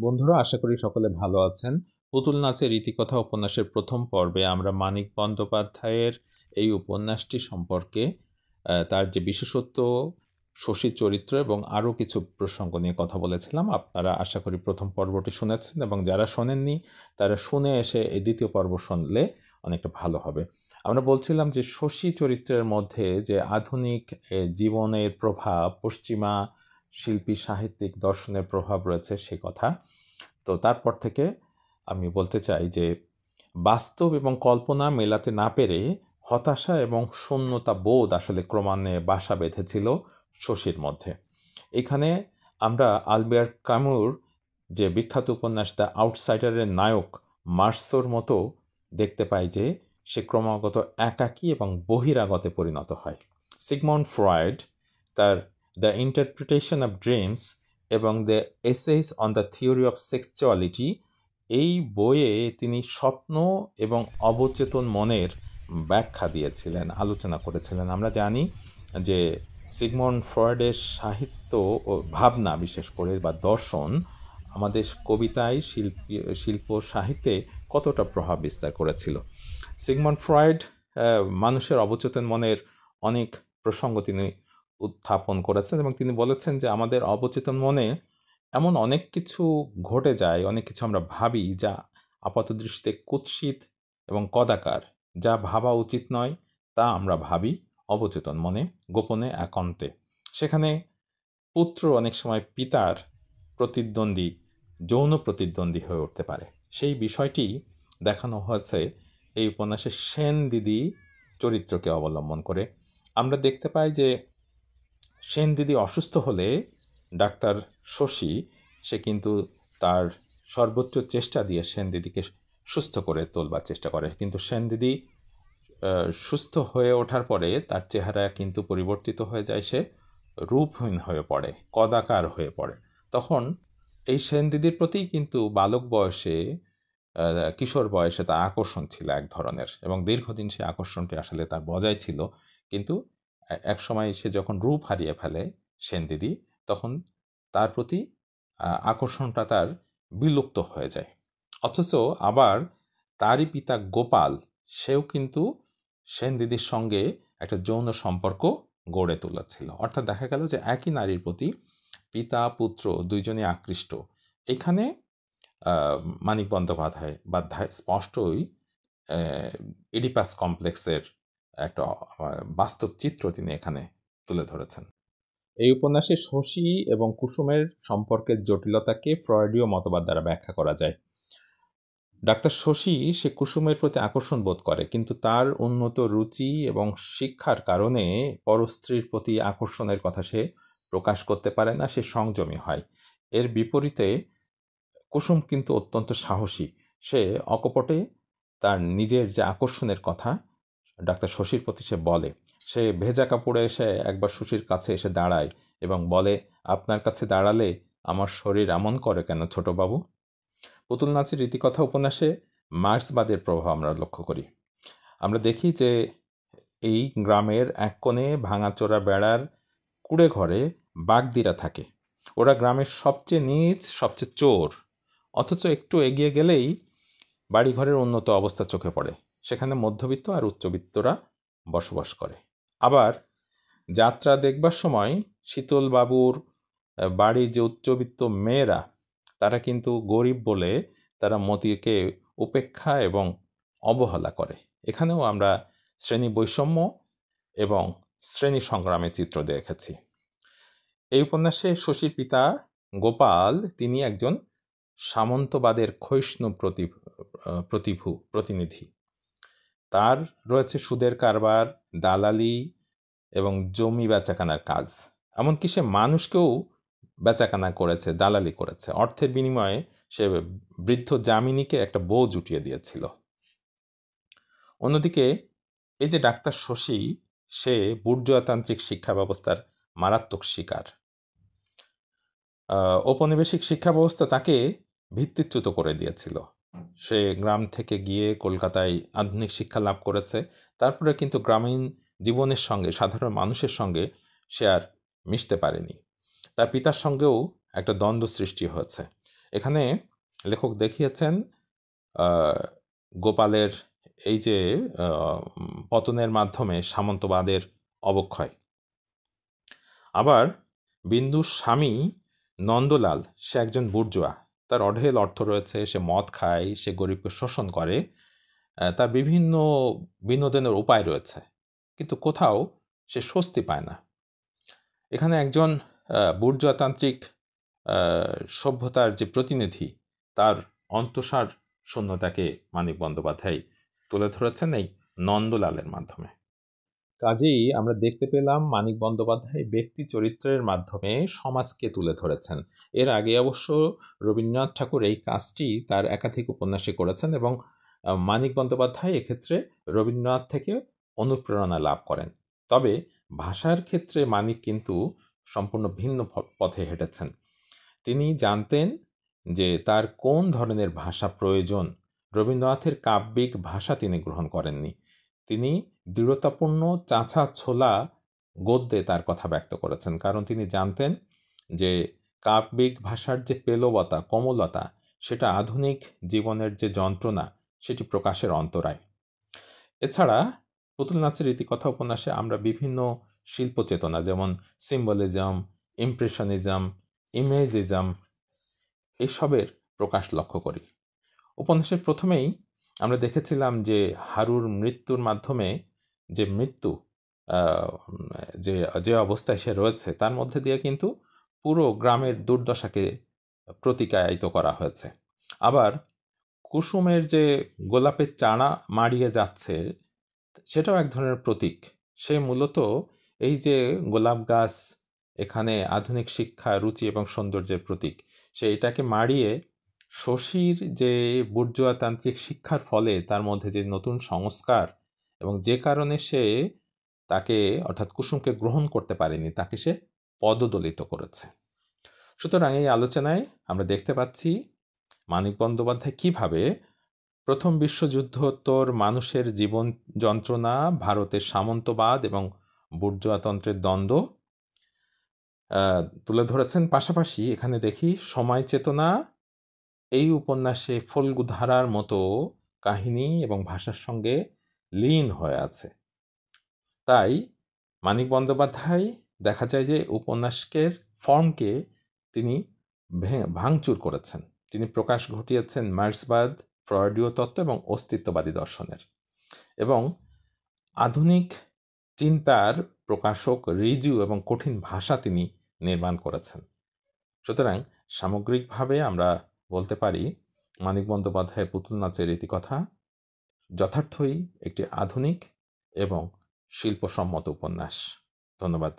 বন্ধুরা, আশা করি সকলে ভালো আছেন। পুতুল নাচের ইতিকথা উপন্যাসের প্রথম পর্বে আমরা মানিক বন্দ্যোপাধ্যায়ের এই উপন্যাসটি সম্পর্কে তার যে বিশেষত্ব, শশী চরিত্র এবং আরও কিছু প্রসঙ্গ নিয়ে কথা বলেছিলাম। আপনারা আশা করি প্রথম পর্বটি শুনেছেন, এবং যারা শোনেননি তারা শুনে এসে এই দ্বিতীয় পর্ব শুনলে অনেকটা ভালো হবে। আমরা বলছিলাম যে শশী চরিত্রের মধ্যে যে আধুনিক জীবনের প্রভাব, পশ্চিমা শিল্পী, সাহিত্যিক, দর্শনের প্রভাব রয়েছে সে কথা। তো তারপর থেকে আমি বলতে চাই যে বাস্তব এবং কল্পনা মেলাতে না পেরে হতাশা এবং শূন্যতা বোধ আসলে ক্রমান্বয়ে বাসা বেঁধেছিল শশীর মধ্যে। এখানে আমরা আলবেয়ার কামুর যে বিখ্যাত উপন্যাস দ্য আউটসাইডারের নায়ক মার্সোর মতো দেখতে পাই যে সে ক্রমাগত একাকী এবং বহিরাগতে পরিণত হয়। সিগমন্ড ফ্রয়েড তার দ্য ইন্টারপ্রিটেশন অফ ড্রিমস এবং the essays on the theory of sexuality, এই বইয়ে তিনি স্বপ্ন এবং অবচেতন মনের ব্যাখ্যা দিয়েছিলেন, আলোচনা করেছিলেন। আমরা জানি যে সিগমন্ড ফ্রয়েডের সাহিত্য ও ভাবনা, বিশেষ করে বা দর্শন, আমাদের কবিতায়, শিল্প সাহিত্যে কতটা প্রভাব বিস্তার করেছিল। সিগমন্ড ফ্রয়েড মানুষের অবচেতন মনের অনেক প্রসঙ্গ তিনি উত্থাপন করেছেন, এবং তিনি বলেছেন যে আমাদের অবচেতন মনে এমন অনেক কিছু ঘটে যায়, অনেক কিছু আমরা ভাবি যা আপাতদৃষ্টিতে কুৎসিত এবং কদাকার, যা ভাবা উচিত নয় তা আমরা ভাবি অবচেতন মনে, গোপনে, একান্তে। সেখানে পুত্র অনেক সময় পিতার প্রতিদ্বন্দ্বী, যৌন প্রতিদ্বন্দ্বী হয়ে উঠতে পারে। সেই বিষয়টি দেখানো হয়েছে এই উপন্যাসে সেন দিদি চরিত্রকে অবলম্বন করে। আমরা দেখতে পাই যে সেন দিদি অসুস্থ হলে ডাক্তার শশী সে কিন্তু তার সর্বোচ্চ চেষ্টা দিয়ে সেন দিদিকে সুস্থ করে তোলবার চেষ্টা করে, কিন্তু সেন দিদি সুস্থ হয়ে ওঠার পরে তার চেহারা কিন্তু পরিবর্তিত হয়ে যায়, সে রূপহীন হয়ে পড়ে, কদাকার হয়ে পড়ে। তখন এই সেন দিদির প্রতিই কিন্তু বালক বয়সে, কিশোর বয়সে তার আকর্ষণ ছিল এক ধরনের, এবং দীর্ঘদিন সে আকর্ষণটি আসলে তার বজায় ছিল। কিন্তু এক সময় সে যখন রূপ হারিয়ে ফেলে সেন দিদি, তখন তার প্রতি আকর্ষণটা তার বিলুপ্ত হয়ে যায়। অথচ আবার তারই পিতা গোপাল, সেও কিন্তু সেন দিদির সঙ্গে একটা যৌন সম্পর্ক গড়ে তুলেছিল। অর্থাৎ দেখা গেল যে একই নারীর প্রতি পিতা পুত্র দুইজনই আকৃষ্ট। এখানে মানিক বন্দ্যোপাধ্যায় স্পষ্টই ইডিপাস কমপ্লেক্সের একটা বাস্তব চিত্র তিনি এখানে তুলে ধরেছেন। এই উপন্যাসে শশী এবং কুসুমের সম্পর্কের জটিলতাকে ফ্রয়েডীয় মতবাদ দ্বারা ব্যাখ্যা করা যায়। ডাক্তার শশী সে কুসুমের প্রতি আকর্ষণ বোধ করে, কিন্তু তার উন্নত রুচি এবং শিক্ষার কারণে পরস্ত্রীর প্রতি আকর্ষণের কথা সে প্রকাশ করতে পারে না, সে সংযমী হয়। এর বিপরীতে কুসুম কিন্তু অত্যন্ত সাহসী, সে অকপটে তার নিজের যে আকর্ষণের কথা ডাক্তার শশীর প্রতি সে বলে। সে ভেজা কাপড়ে এসে একবার শশীর কাছে এসে দাঁড়ায় এবং বলে, আপনার কাছে দাঁড়ালে আমার শরীর এমন করে কেন ছোটবাবু? পুতুল নাচের রীতিকথা উপন্যাসে মার্ক্সবাদের প্রভাব আমরা লক্ষ্য করি। আমরা দেখি যে এই গ্রামের এক কোণে ভাঙাচোরা বেড়ার কুড়ে ঘরে বাগদিরা থাকে। ওরা গ্রামের সবচেয়ে নীচ, সবচেয়ে চোর। অথচ একটু এগিয়ে গেলেই বাড়িঘরের উন্নত অবস্থা চোখে পড়ে। সেখানে মধ্যবিত্ত আর উচ্চবিত্তরা বসবাস করে। আবার যাত্রা দেখবার সময় শীতলবাবুর বাড়ির যে উচ্চবিত্ত মেয়েরা, তারা কিন্তু গরিব বলে তারা মতিকে উপেক্ষা এবং অবহেলা করে। এখানেও আমরা শ্রেণী বৈষম্য এবং শ্রেণী সংগ্রামের চিত্র দেখেছি। এই উপন্যাসে শশীর পিতা গোপাল, তিনি একজন সামন্তবাদের ক্ষয়িষ্ণু প্রতিনিধি। তার রয়েছে সুদের কারবার, দালালি এবং জমি বেচাকেনার কাজ। এমনকি সে মানুষকেও বেচাকেনা করেছে, দালালি করেছে। অর্থের বিনিময়ে সে বৃদ্ধ যামিনীকে একটা বউ জুটিয়ে দিয়েছিল। অন্যদিকে এই যে ডাক্তার শশী, সে বুর্জোয়াতান্ত্রিক শিক্ষা ব্যবস্থার মারাত্মক শিকার। ঔপনিবেশিক শিক্ষা ব্যবস্থা তাকে ভিত্তিচ্যুত করে দিয়েছিল। সে গ্রাম থেকে গিয়ে কলকাতায় আধুনিক শিক্ষা লাভ করেছে, তারপরে কিন্তু গ্রামীণ জীবনের সঙ্গে, সাধারণ মানুষের সঙ্গে সে আর মিশতে পারেনি। তার পিতার সঙ্গেও একটা দ্বন্দ্ব সৃষ্টি হয়েছে, এখানে লেখক দেখিয়েছেন গোপালের এই যে পতনের মাধ্যমে সামন্তবাদের অবক্ষয়। আবার বিন্দুর স্বামী নন্দলাল, সে একজন বুর্জোয়া, তার অঢেল অর্থ রয়েছে, সে মদ খায়, সে গরিবকে শোষণ করে, তার বিভিন্ন বিনোদনের উপায় রয়েছে, কিন্তু কোথাও সে স্বস্তি পায় না। এখানে একজন বুর্জোয়াতান্ত্রিক সভ্যতার যে প্রতিনিধি, তার অন্তঃসার শূন্যতাকে মানিক বন্দ্যোপাধ্যায় তুলে ধরেছেন এই নন্দলালের মাধ্যমে। কাজেই আমরা দেখতে পেলাম মানিক বন্দ্যোপাধ্যায় ব্যক্তি চরিত্রের মাধ্যমে সমাজকে তুলে ধরেছেন। এর আগে অবশ্য রবীন্দ্রনাথ ঠাকুর এই কাজটি তার একাধিক উপন্যাসে করেছেন এবং মানিক বন্দ্যোপাধ্যায় এক্ষেত্রে রবীন্দ্রনাথ থেকে অনুপ্রেরণা লাভ করেন। তবে ভাষার ক্ষেত্রে মানিক কিন্তু সম্পূর্ণ ভিন্ন পথে হেঁটেছেন। তিনি জানতেন যে তার কোন ধরনের ভাষা প্রয়োজন। রবীন্দ্রনাথের কাব্যিক ভাষা তিনি গ্রহণ করেননি। তিনি দৃঢ়তাপূর্ণ চাঁচা ছোলা গদ্যে তার কথা ব্যক্ত করেছেন, কারণ তিনি জানতেন যে কাব্যিক ভাষার যে পেলবতা, কোমলতা, সেটা আধুনিক জীবনের যে যন্ত্রণা, সেটি প্রকাশের অন্তরায়। এছাড়া পুতুল নাচের রীতিকথা উপন্যাসে আমরা বিভিন্ন শিল্প চেতনা, যেমন সিম্বলিজম, ইমপ্রেশনিজম, ইমেজিজম, এসবের প্রকাশ লক্ষ্য করি। উপন্যাসের প্রথমেই আমরা দেখেছিলাম যে হারুর মৃত্যুর মাধ্যমে যে মৃত্যু, যে যে অবস্থায় সে রয়েছে, তার মধ্যে দিয়ে কিন্তু পুরো গ্রামের দুর্দশাকে প্রতিকায়িত করা হয়েছে। আবার কুসুমের যে গোলাপের চারা মাড়িয়ে যাচ্ছে, সেটাও এক ধরনের প্রতীক। সে মূলত এই যে গোলাপ গাছ এখানে আধুনিক শিক্ষা, রুচি এবং সৌন্দর্যের প্রতীক, সে এটাকে মাড়িয়ে শশীর যে বুর্জোয়াতান্ত্রিক শিক্ষার ফলে তার মধ্যে যে নতুন সংস্কার, এবং যে কারণে সে তাকে, অর্থাৎ কুসুমকে গ্রহণ করতে পারেনি, তাকে সে পদদলিত করেছে। সুতরাং এই আলোচনায় আমরা দেখতে পাচ্ছি মানিক বন্দ্যোপাধ্যায় কীভাবে প্রথম বিশ্বযুদ্ধোত্তর মানুষের জীবন যন্ত্রণা, ভারতের সামন্তবাদ এবং বুর্জোয়াতন্ত্রের দ্বন্দ্ব তুলে ধরেছেন। পাশাপাশি এখানে দেখি সময় চেতনা এই উপন্যাসে ফল্গুধারার মতো কাহিনী এবং ভাষার সঙ্গে লীন হয়ে আছে। তাই মানিক বন্দ্যোপাধ্যায় দেখা যায় যে উপন্যাসকের ফর্মকে তিনি ভাঙচুর করেছেন। তিনি প্রকাশ ঘটিয়েছেন মার্ক্সবাদ, ফ্রয়েডীয় তত্ত্ব এবং অস্তিত্ববাদী দর্শনের, এবং আধুনিক চিন্তার প্রকাশক ঋজু এবং কঠিন ভাষা তিনি নির্মাণ করেছেন। সুতরাং সামগ্রিকভাবে আমরা বলতে পারি মানিক বন্দ্যোপাধ্যায়ের পুতুল নাচের রীতিকথা যথার্থই একটি আধুনিক এবং শিল্পসম্মত উপন্যাস। ধন্যবাদ।